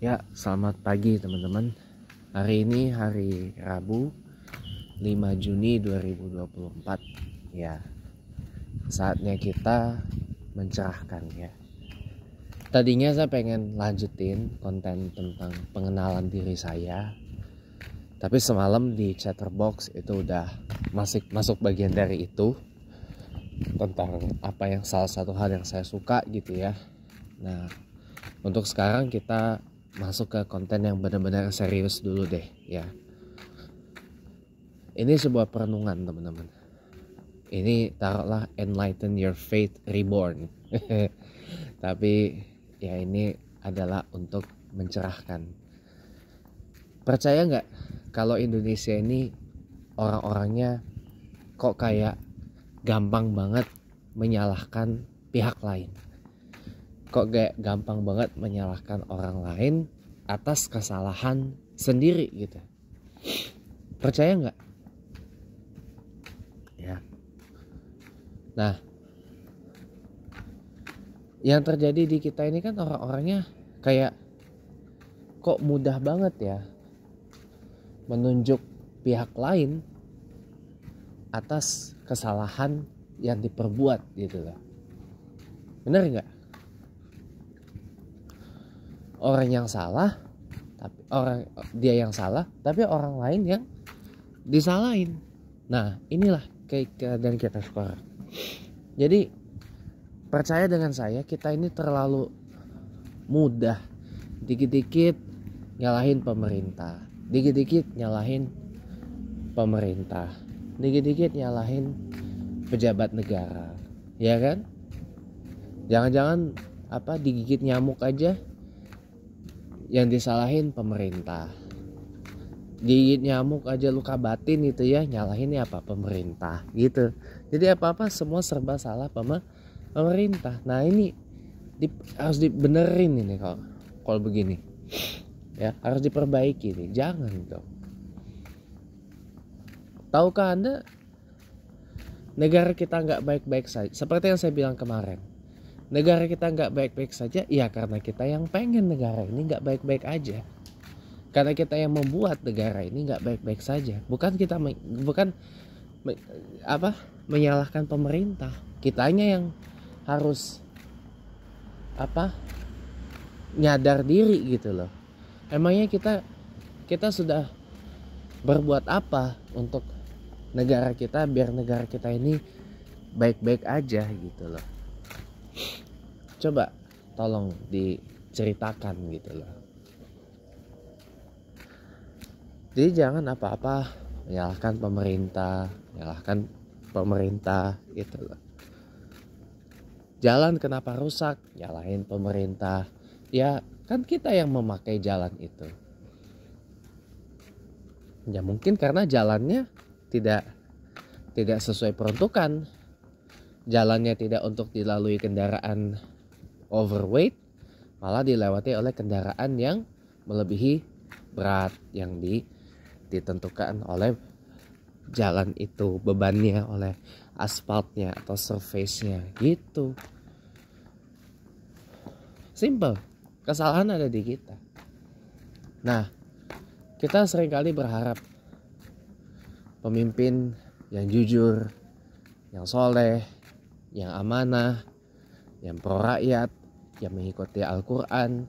Ya, selamat pagi teman-teman. Hari ini hari Rabu 5 Juni 2024. Ya, saatnya kita mencerahkan ya. Tadinya saya pengen lanjutin konten tentang pengenalan diri saya, tapi semalam di Chatterbox itu udah masuk bagian dari itu, tentang apa yang salah satu hal yang saya suka gitu ya. Nah, untuk sekarang kita masuk ke konten yang benar-benar serius dulu deh ya. Ini sebuah perenungan teman-teman. Ini taruhlah Enlighten Your Faith Reborn. Tapi ya ini adalah untuk mencerahkan. Percaya nggak kalau Indonesia ini orang-orangnya kok kayak gampang banget menyalahkan pihak lain. Kok kayak gampang banget menyalahkan orang lain atas kesalahan sendiri gitu. Percaya nggak? Ya. Nah, yang terjadi di kita ini kan orang-orangnya kayak kok mudah banget ya menunjuk pihak lain atas kesalahan yang diperbuat gitu loh. Bener nggak? Orang yang salah, tapi dia yang salah, tapi orang lain yang disalahin. Nah, inilah keadaan kita sekarang. Jadi percaya dengan saya, kita ini terlalu mudah dikit-dikit nyalahin pemerintah, dikit-dikit nyalahin pemerintah, dikit-dikit nyalahin pejabat negara, ya kan? Jangan-jangan digigit nyamuk aja yang disalahin pemerintah. Gigit nyamuk aja luka batin itu ya, nyalahin apa? Pemerintah gitu. Jadi apa-apa semua serba salah pemerintah. Nah ini harus dibenerin ini kalau begini ya, harus diperbaiki nih. Jangan dong. Tahukah Anda negara kita nggak baik-baik saja? Seperti yang saya bilang kemarin, negara kita nggak baik-baik saja ya karena kita yang pengen negara ini nggak baik-baik aja. Karena kita yang membuat negara ini nggak baik-baik saja. Bukan kita menyalahkan pemerintah. Kitanya yang harus nyadar diri gitu loh. Emangnya kita sudah berbuat apa untuk negara kita biar negara kita ini baik-baik aja gitu loh. Coba tolong diceritakan gitu loh. Jadi jangan apa-apa menyalahkan pemerintah gitu loh. Jalan kenapa rusak, nyalahin pemerintah. Ya kan kita yang memakai jalan itu. Ya mungkin karena jalannya tidak sesuai peruntukan. Jalannya tidak untuk dilalui kendaraan overweight, malah dilewati oleh kendaraan yang melebihi berat yang ditentukan oleh jalan itu, bebannya oleh aspalnya atau surface-nya gitu. Simple. Kesalahan ada di kita. Nah, kita seringkali berharap pemimpin yang jujur, yang soleh, yang amanah, yang pro rakyat, yang mengikuti Al-Quran,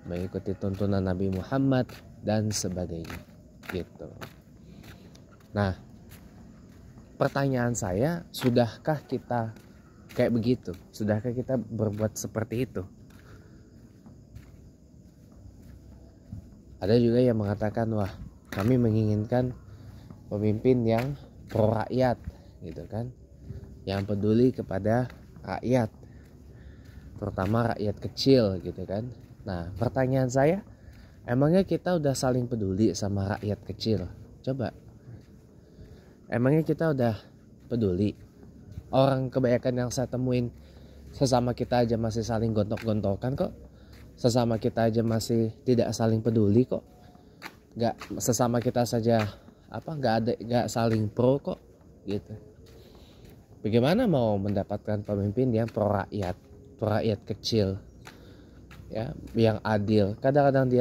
mengikuti tuntunan Nabi Muhammad dan sebagainya gitu. Nah, pertanyaan saya, sudahkah kita kayak begitu? Sudahkah kita berbuat seperti itu? Ada juga yang mengatakan, wah kami menginginkan pemimpin yang pro rakyat gitu kan, yang peduli kepada rakyat, terutama rakyat kecil gitu kan. Nah pertanyaan saya, emangnya kita udah saling peduli sama rakyat kecil? Coba, emangnya kita udah peduli? Orang kebanyakan yang saya temuin, sesama kita aja masih saling gontok-gontokan kok. Sesama kita aja masih tidak saling peduli kok. Sesama kita saja nggak saling pro kok gitu. Bagaimana mau mendapatkan pemimpin yang pro rakyat kecil ya, yang adil. Kadang-kadang di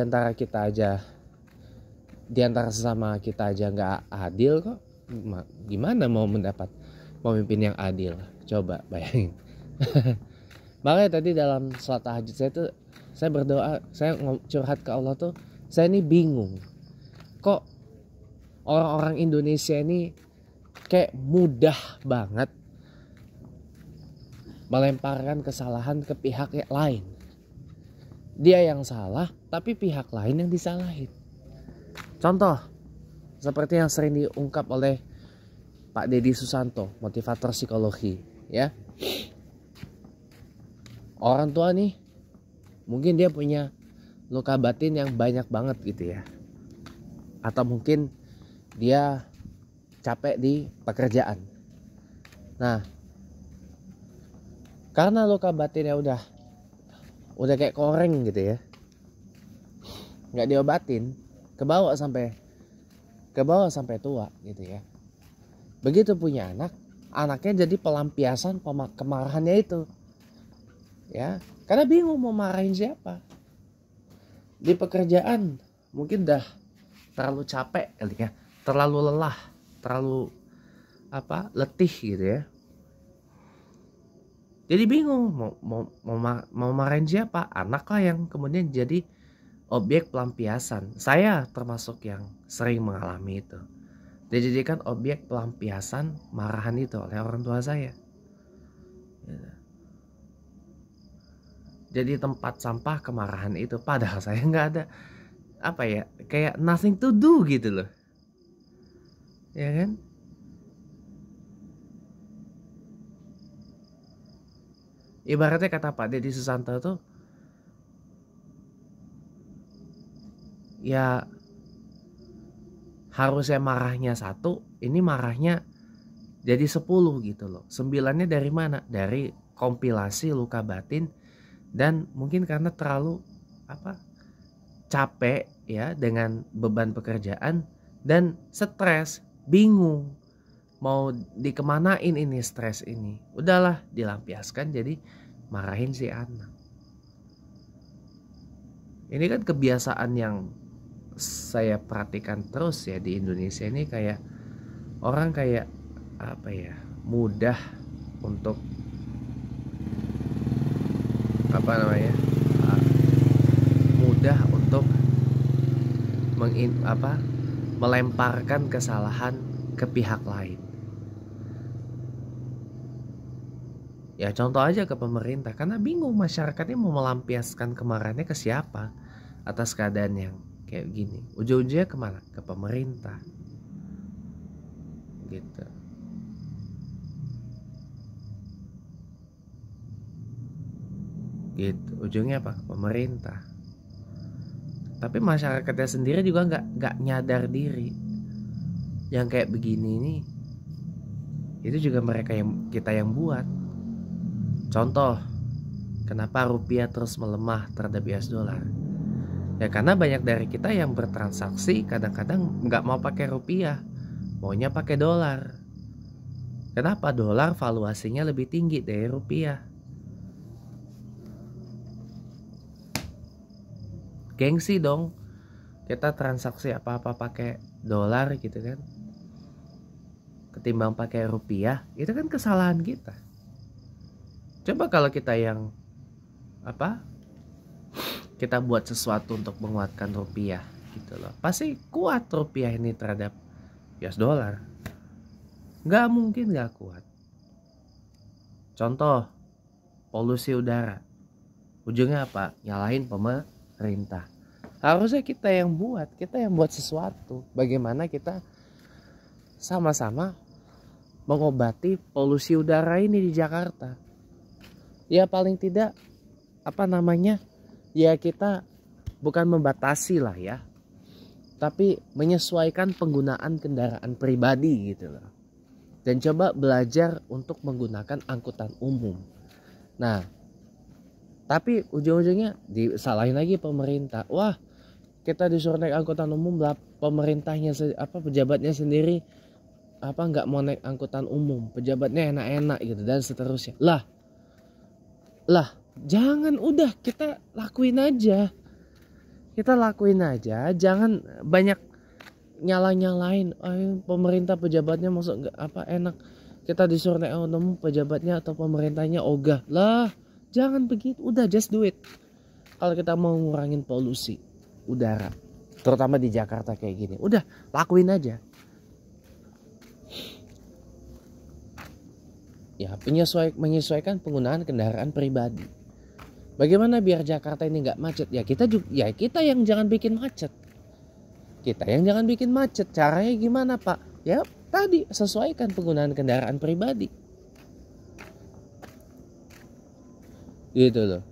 antara sesama kita aja nggak adil kok. Gimana mau mendapat pemimpin yang adil? Coba bayangin. Makanya tadi dalam sholat tahajud saya berdoa, saya curhat ke Allah tuh, saya ini bingung. Kok orang-orang Indonesia ini kayak mudah banget melemparkan kesalahan ke pihak yang lain. Dia yang salah, tapi pihak lain yang disalahin. Contoh, seperti yang sering diungkap oleh Pak Deddy Susanto, motivator psikologi, ya. Orang tua nih, mungkin dia punya luka batin yang banyak banget gitu ya. Atau mungkin dia capek di pekerjaan. Nah, karena luka batinnya udah kayak koreng gitu ya, nggak diobatin, ke bawah sampai tua gitu ya. Begitu punya anaknya jadi pelampiasan kemarahannya itu, ya, karena bingung mau marahin siapa. Di pekerjaan mungkin dah terlalu capek kali ya, terlalu lelah, terlalu letih gitu ya. Jadi bingung mau marahin siapa. Anak lah yang kemudian jadi objek pelampiasan. Saya termasuk yang sering mengalami itu. Dijadikan objek pelampiasan marahan itu oleh orang tua saya. Jadi tempat sampah kemarahan itu. Padahal saya nggak ada kayak nothing to do gitu loh, ya kan? Ibaratnya kata Pak Deddy Susanto tuh, ya harusnya marahnya 1, ini marahnya jadi 10 gitu loh. 9-nya dari mana? Dari kompilasi luka batin, dan mungkin karena terlalu capek ya dengan beban pekerjaan dan stres, bingung mau dikemanain ini stres ini. Udahlah dilampiaskan jadi marahin si anak. Ini kan kebiasaan yang saya perhatikan terus ya di Indonesia ini, kayak orang kayak mudah untuk mudah untuk melemparkan kesalahan ke pihak lain. Ya contoh aja ke pemerintah, karena bingung masyarakatnya mau melampiaskan kemarahannya ke siapa atas keadaan yang kayak gini. Ujung-ujungnya kemana? Ke pemerintah gitu. Ujungnya apa? Ke pemerintah. Tapi masyarakatnya sendiri juga nggak nyadar diri. Yang kayak begini nih, itu juga kita yang buat. Contoh, kenapa rupiah terus melemah terhadap US dollar? Ya karena banyak dari kita yang bertransaksi kadang-kadang nggak mau pakai rupiah, maunya pakai dolar. Kenapa? Dolar valuasinya lebih tinggi dari rupiah. Gengsi dong kita transaksi apa-apa pakai dolar gitu kan, ketimbang pakai rupiah. Itu kan kesalahan kita. Coba kalau kita yang kita buat sesuatu untuk menguatkan rupiah gitu loh, pasti kuat rupiah ini terhadap US dollar. Nggak mungkin nggak kuat. Contoh, polusi udara, ujungnya apa? Nyalahin pemerintah. Harusnya kita yang buat sesuatu. Bagaimana kita sama-sama mengobati polusi udara ini di Jakarta. Ya paling tidak ya kita bukan membatasi lah ya, tapi menyesuaikan penggunaan kendaraan pribadi gitu loh. Dan coba belajar untuk menggunakan angkutan umum. Nah, tapi ujung-ujungnya disalahin lagi pemerintah. Wah, kita disuruh naik angkutan umum lah, pemerintahnya pejabatnya sendiri nggak mau naik angkutan umum, pejabatnya enak-enak gitu dan seterusnya. Lah Jangan, udah kita lakuin aja. Kita lakuin aja, jangan banyak nyala-nyalain. Pemerintah pejabatnya masuk nggak apa enak. Kita disuruh naik otonom pejabatnya atau pemerintahnya ogah. Lah, jangan begitu. Udah, just do it. Kalau kita mau ngurangin polusi udara, terutama di Jakarta kayak gini, udah lakuin aja. Ya, menyesuaikan penggunaan kendaraan pribadi. Bagaimana biar Jakarta ini nggak macet? Ya kita yang jangan bikin macet. Kita yang jangan bikin macet. Caranya gimana, Pak? Ya tadi, sesuaikan penggunaan kendaraan pribadi. Gitu loh.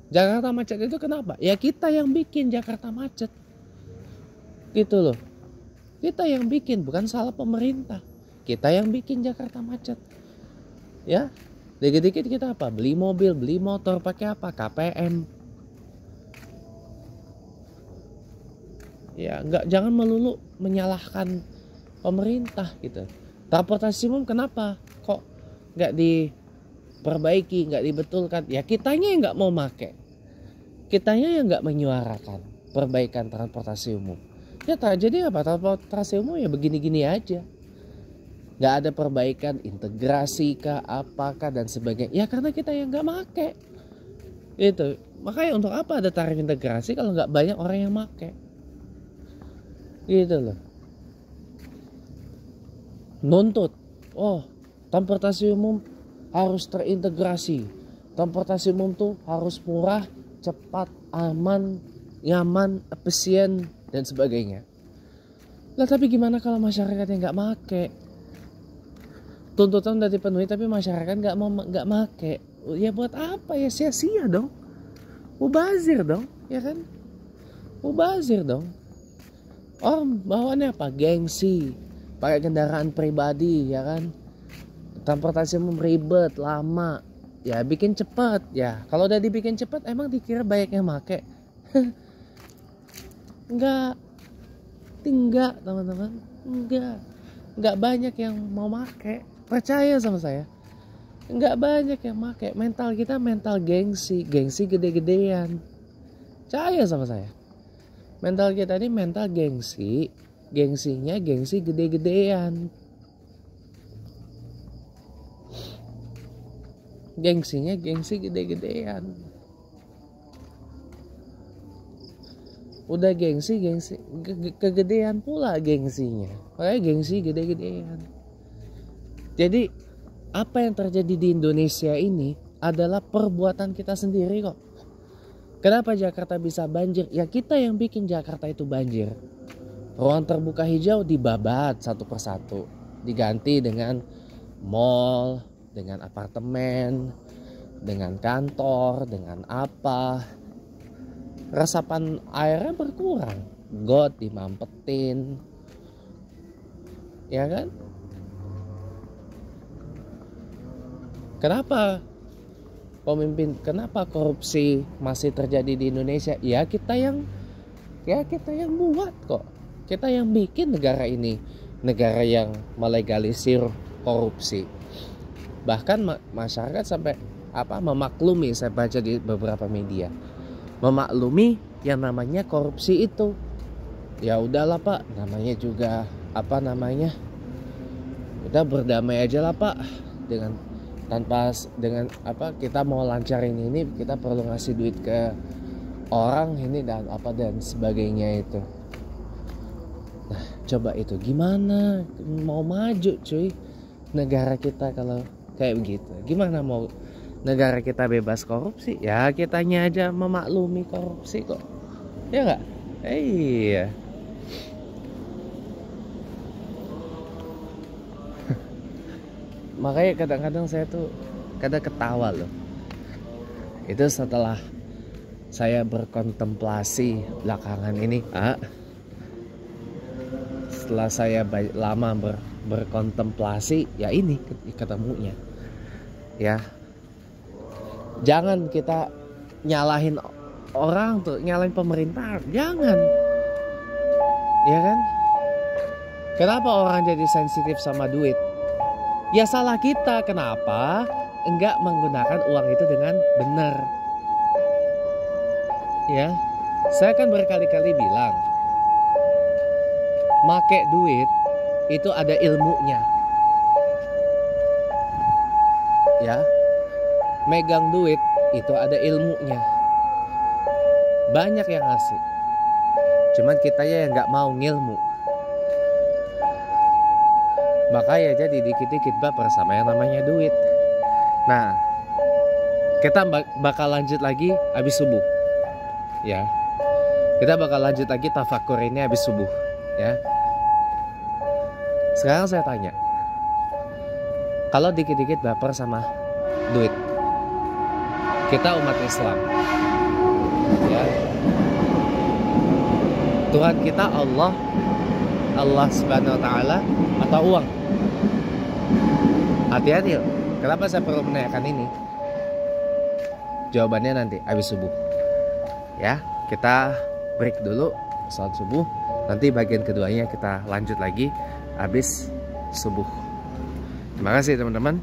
Jakarta macet itu kenapa? Ya kita yang bikin Jakarta macet. Gitu loh. Kita yang bikin, bukan salah pemerintah. Kita yang bikin Jakarta macet. Ya, dikit-dikit kita apa? Beli mobil, beli motor, pakai apa? KPM. Ya, jangan melulu menyalahkan pemerintah gitu. Transportasi umum kenapa kok nggak diperbaiki, nggak dibetulkan? Ya kitanya yang nggak mau make, kitanya yang nggak menyuarakan perbaikan transportasi umum. Ya jadi apa? Transportasi umum ya begini-gini aja. Nggak ada perbaikan, integrasi kah, apakah dan sebagainya. Ya karena kita yang nggak make. Itu. Makanya untuk apa ada tarif integrasi kalau nggak banyak orang yang make? Gitu loh. Nuntut. Transportasi umum harus terintegrasi. Transportasi umum tuh harus murah, cepat, aman, nyaman, efisien dan sebagainya. Lah tapi gimana kalau masyarakat yang nggak make? Tuntutan udah dipenuhi tapi masyarakat nggak make. Ya buat apa ya, sia-sia dong. Mubazir dong, ya kan? Mubazir dong. Bawaannya apa? Gengsi. Pakai kendaraan pribadi, ya kan? Transportasi umum ribet, lama. Ya bikin cepat, ya. Kalau udah dibikin cepat emang dikira banyak yang make? Enggak, teman-teman. Enggak banyak yang mau make. Percaya sama saya, enggak banyak yang make. Mental kita mental gengsi gede-gedean. Percaya sama saya, mental kita ini mental gengsinya gengsi gede-gedean. Gengsinya gengsi gede-gedean. Udah gengsi kegedean pula gengsinya. Makanya gengsi gede-gedean. Jadi apa yang terjadi di Indonesia ini adalah perbuatan kita sendiri kok. Kenapa Jakarta bisa banjir? Ya kita yang bikin Jakarta itu banjir. Ruang terbuka hijau dibabat satu persatu. Diganti dengan mall, dengan apartemen, dengan kantor, dengan apa. Resapan airnya berkurang. Got dimampetin. Ya kan? Kenapa korupsi masih terjadi di Indonesia? Ya kita yang buat kok. Kita yang bikin negara ini, negara yang melegalisir korupsi. Bahkan masyarakat sampai memaklumi, saya baca di beberapa media, memaklumi yang namanya korupsi itu. Ya udahlah Pak, namanya juga udah berdamai aja lah Pak dengan kita mau lancarin ini, kita perlu ngasih duit ke orang ini dan sebagainya itu. Nah coba itu gimana mau maju cuy negara kita kalau kayak begitu? Gimana mau negara kita bebas korupsi? Ya kitanya aja memaklumi korupsi kok, ya nggak? Iya. Makanya kadang-kadang saya tuh ketawa loh. Itu setelah saya berkontemplasi belakangan ini. Setelah saya lama berkontemplasi, ya ini ketemunya. Ya. Jangan kita nyalahin orang tuh, nyalahin pemerintah. Jangan. Ya kan? Kenapa orang jadi sensitif sama duit? Ya salah kita, kenapa enggak menggunakan uang itu dengan benar. ya, saya kan berkali-kali bilang, make duit itu ada ilmunya. Ya, megang duit itu ada ilmunya. Banyak yang ngasih, cuman kitanya yang nggak mau ngilmu. Makanya jadi dikit-dikit baper sama yang namanya duit. Nah, kita bakal lanjut lagi habis subuh. Ya, kita bakal lanjut lagi tafakur ini habis subuh. Ya, sekarang saya tanya, kalau dikit-dikit baper sama duit, kita umat Islam, ya, Tuhan kita Allah Subhanahu Wa Taala atau uang? Hati-hati. Kenapa saya perlu menanyakan ini? Jawabannya nanti habis subuh. Ya, kita break dulu salat subuh. Nanti bagian keduanya kita lanjut lagi habis subuh. Terima kasih teman-teman.